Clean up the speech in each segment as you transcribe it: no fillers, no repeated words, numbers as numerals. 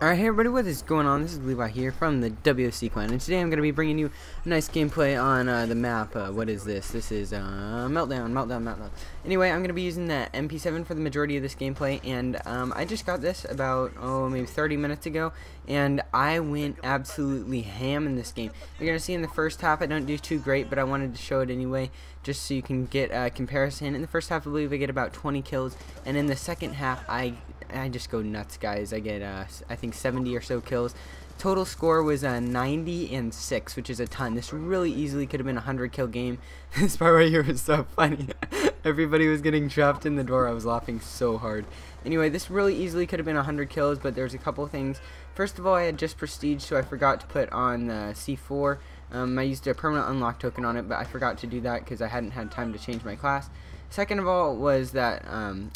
Alright, hey everybody, what is going on? This is Levi here from the WC clan, and today I'm going to be bringing you a nice gameplay on the map. What is this? This is Meltdown. Anyway, I'm going to be using the MP7 for the majority of this gameplay, and I just got this about, maybe 30 minutes ago, and I went absolutely ham in this game. You're going to see in the first half I don't do too great, but I wanted to show it anyway, just so you can get a comparison. In the first half, I believe I get about 20 kills, and in the second half, I just go nuts, guys. I get, I think 70 or so kills. Total score was 90 and 6, which is a ton. This really easily could have been a 100-kill game. This part right here was so funny. Everybody was getting trapped in the door. I was laughing so hard. Anyway, this really easily could have been 100 kills, but there's a couple of things. First of all, I had just prestige, so I forgot to put on C4. I used a permanent unlock token on it, but I forgot to do that because I hadn't had time to change my class. Second of all was that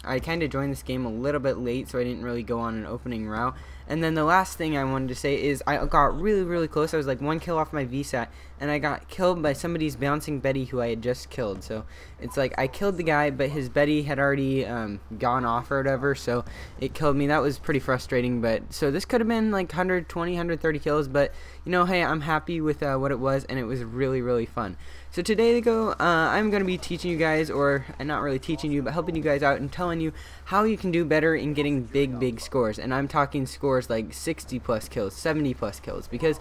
I kind of joined this game a little bit late, so I didn't really go on an opening route. And then the last thing I wanted to say is I got really close. I was like 1 kill off my VSAT, and I got killed by somebody's bouncing Betty who I had just killed. So it's like I killed the guy, but his Betty had already gone off or whatever, so it killed me. That was pretty frustrating. But so this could have been like 120, 130 kills, but you know, hey, I'm happy with what it was, and it was really fun. So today I'm going to be teaching you guys, or not really teaching you, but helping you guys out and telling you how you can do better in getting big scores. And I'm talking scores like 60 plus kills, 70 plus kills, because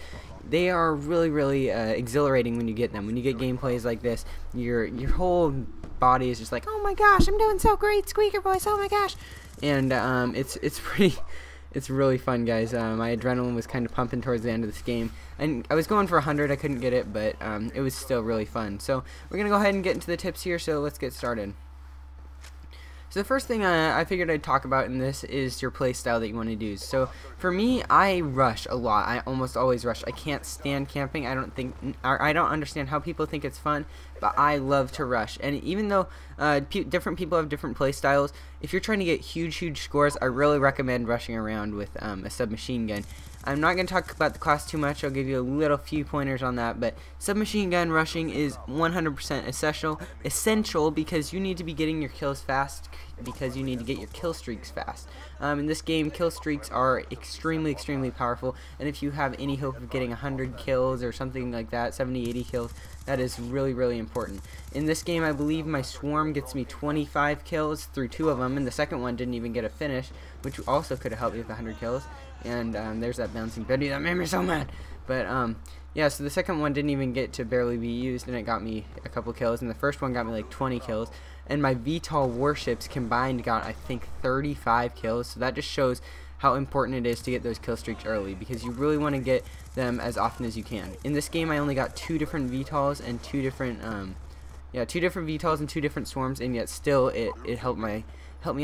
they are really exhilarating when you get them. When you get gameplays like this, your whole body is just like, oh my gosh, I'm doing so great, squeaker voice, oh my gosh. And it's really fun, guys. My adrenaline was kind of pumping towards the end of this game, and I was going for 100. I couldn't get it, but it was still really fun. So we're gonna go ahead and get into the tips here, so let's get started. So the first thing I figured I'd talk about in this is your play style that you want to do. So for me, I rush a lot. I almost always rush. I can't stand camping. I don't understand how people think it's fun, but I love to rush. And even though different people have different play styles, if you're trying to get huge scores, I really recommend rushing around with a submachine gun. I'm not going to talk about the class too much. I'll give you a few pointers on that, but submachine gun rushing is 100% essential because you need to be getting your kills fast, because you need to get your kill streaks fast. In this game, kill streaks are extremely powerful, and if you have any hope of getting 100 kills or something like that, 70, 80 kills, that is really important. In this game, I believe my swarm gets me 25 kills through 2 of them, and the second one didn't even get a finish, which also could have helped me with 100 kills. And there's that bouncing Betty that made me so mad. But yeah, so the second one didn't even get to barely be used, and it got me a couple kills, and the first one got me like 20 kills. And my VTOL warships combined got, I think, 35 kills. So that just shows how important it is to get those kill streaks early, because you really want to get them as often as you can. In this game, I only got 2 different VTOLs and 2 different VTOLs and 2 different swarms, and yet still it helped me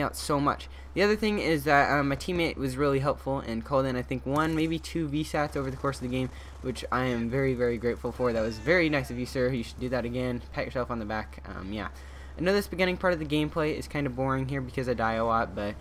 out so much. The other thing is that my teammate was really helpful and called in, I think, 1, maybe 2 VSATs over the course of the game, which I am very grateful for. That was very nice of you, sir. You should do that again. Pat yourself on the back. Yeah. I know this beginning part of the gameplay is kind of boring here because I die a lot, but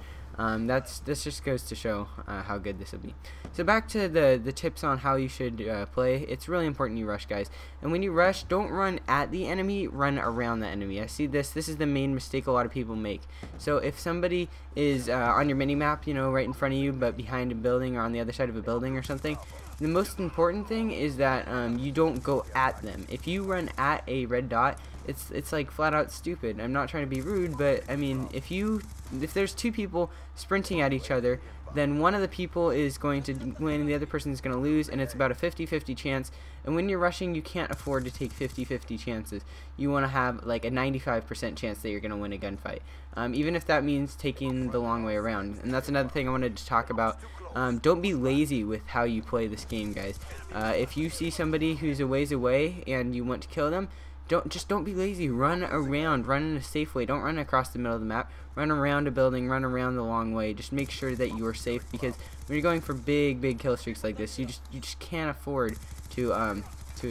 this just goes to show how good this will be. So back to the tips on how you should play. It's really important you rush, guys. And when you rush, don't run at the enemy, run around the enemy. I see this is the main mistake a lot of people make. So if somebody is on your mini-map, you know, right in front of you, but behind a building or on the other side of a building or something, the most important thing is that you don't go at them. If you run at a red dot, it's like flat out stupid. I'm not trying to be rude, but I mean, if there's 2 people sprinting at each other, then one of the people is going to win and the other person is going to lose, and it's about a 50-50 chance. And when you're rushing, you can't afford to take 50-50 chances. You want to have like a 95% chance that you're going to win a gunfight, even if that means taking the long way around. And that's another thing I wanted to talk about. Don't be lazy with how you play this game, guys. If you see somebody who's a ways away and you want to kill them, don't be lazy. Run around. Run in a safe way. Don't run across the middle of the map. Run around a building. Run around the long way. Just make sure that you are safe, because when you're going for big kill streaks like this, you just can't afford to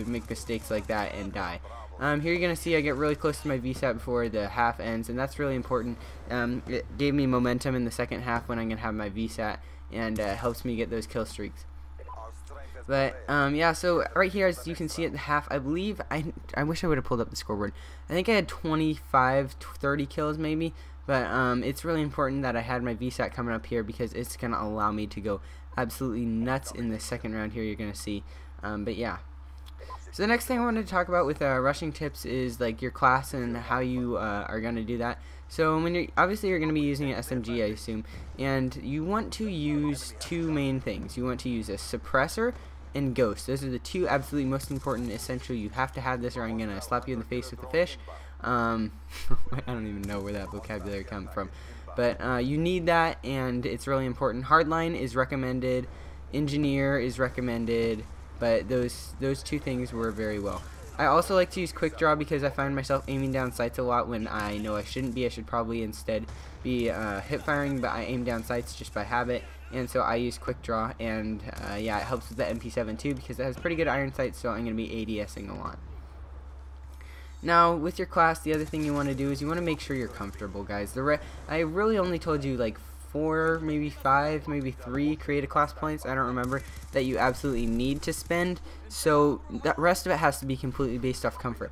make mistakes like that and die. Here you're gonna see I get really close to my VSAT before the half ends, and that's really important. It gave me momentum in the second half when I'm gonna have my VSAT, and helps me get those kill streaks. But yeah, so right here, as you can see at the half, I believe I wish I would have pulled up the scoreboard. I think I had 25, 30 kills maybe, but it's really important that I had my VSAT coming up here, because it's gonna allow me to go absolutely nuts in the second round here, you're going to see. But yeah. So the next thing I wanted to talk about with rushing tips is like your class and how you are going to do that. So when you're obviously going to be using an SMG, I assume, and you want to use two main things. You want to use a suppressor and ghost. Those are the two absolutely most important, essential. You have to have this, or I'm going to slap you in the face with the fish. I don't even know where that vocabulary comes from, but you need that, and it's really important. Hardline is recommended, engineer is recommended, but those two things work very well. I also like to use quick draw because I find myself aiming down sights a lot when I know I shouldn't be. I should probably instead be hip firing, but I aim down sights just by habit, and so I use quick draw, and yeah, it helps with the MP7 too because it has pretty good iron sights, so I'm going to be ADSing a lot. Now, with your class, the other thing you want to do is you want to make sure you're comfortable, guys. I really only told you like 4, maybe 5, maybe 3 creative class points, I don't remember, that you absolutely need to spend, so the rest of it has to be completely based off comfort.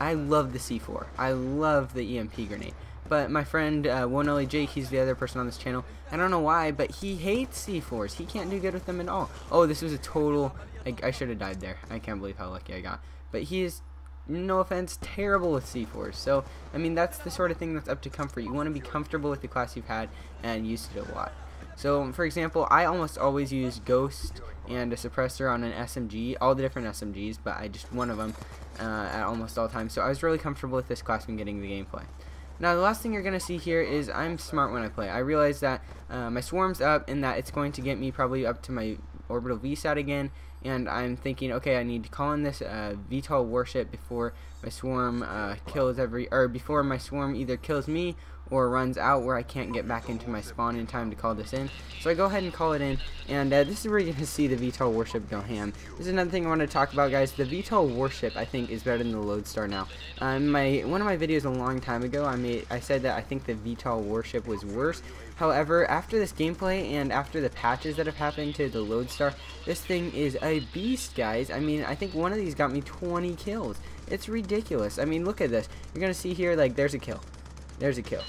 I love the C4, I love the EMP grenade, but my friend One Jake, he's the other person on this channel, I don't know why, but he hates C4s, he can't do good with them at all. Oh, this was a total, I should have died there, I can't believe how lucky I got, but he is, no offense, terrible with C4s. So, I mean, that's the sort of thing that's up to comfort. You want to be comfortable with the class you've had and used it a lot. So, for example, I almost always use Ghost and a suppressor on an SMG, all the different SMGs, but I just one of them at almost all times. So I was really comfortable with this class when getting the gameplay. Now, the last thing you're going to see here is I'm smart when I play. I realize that my swarm's up and that it's going to get me probably up to my orbital VSAT again, and I'm thinking, okay, I need to call in this VTOL warship before my swarm before my swarm either kills me or runs out where I can't get back into my spawn in time to call this in. So I go ahead and call it in, and this is where you're going to see the VTOL warship go ham. This is another thing I want to talk about, guys. The VTOL warship, I think, is better than the Lodestar now. One of my videos a long time ago, I said that I think the VTOL warship was worse. However, after this gameplay and after the patches that have happened to the Lodestar, this thing is a beast, guys. I mean, I think one of these got me 20 kills. It's ridiculous. I mean, look at this. You're going to see here, like, there's a kill. There's a kill.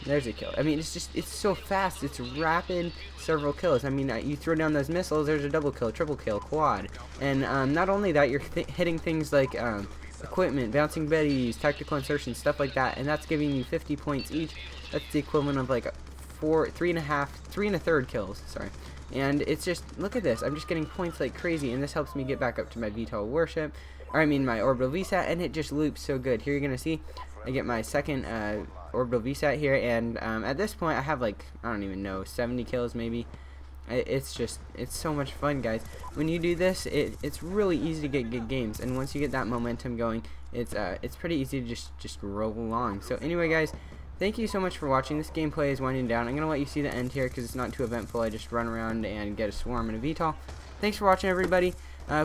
There's a kill. I mean, it's so fast. It's rapid, several kills. I mean, you throw down those missiles, there's a double kill, triple kill, quad. And not only that, you're hitting things like equipment, bouncing betties, tactical insertion, stuff like that, and that's giving you 50 points each. That's the equivalent of like 3 1/3 kills. Sorry. And it's just, look at this. I'm just getting points like crazy, and this helps me get back up to my VTOL warship, or I mean my orbital VSAT, and it just loops so good. Here you're gonna see I get my second orbital VSAT here, and at this point I have like, I don't even know, 70 kills maybe. It's so much fun, guys. When you do this, it's really easy to get good games, and once you get that momentum going, it's pretty easy to just roll along. So anyway, guys, thank you so much for watching. This gameplay is winding down. I'm gonna let you see the end here because it's not too eventful. I just run around and get a swarm and a VTOL. Thanks for watching, everybody.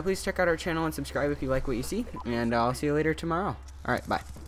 Please check out our channel and subscribe if you like what you see, and I'll see you later tomorrow. Alright, bye.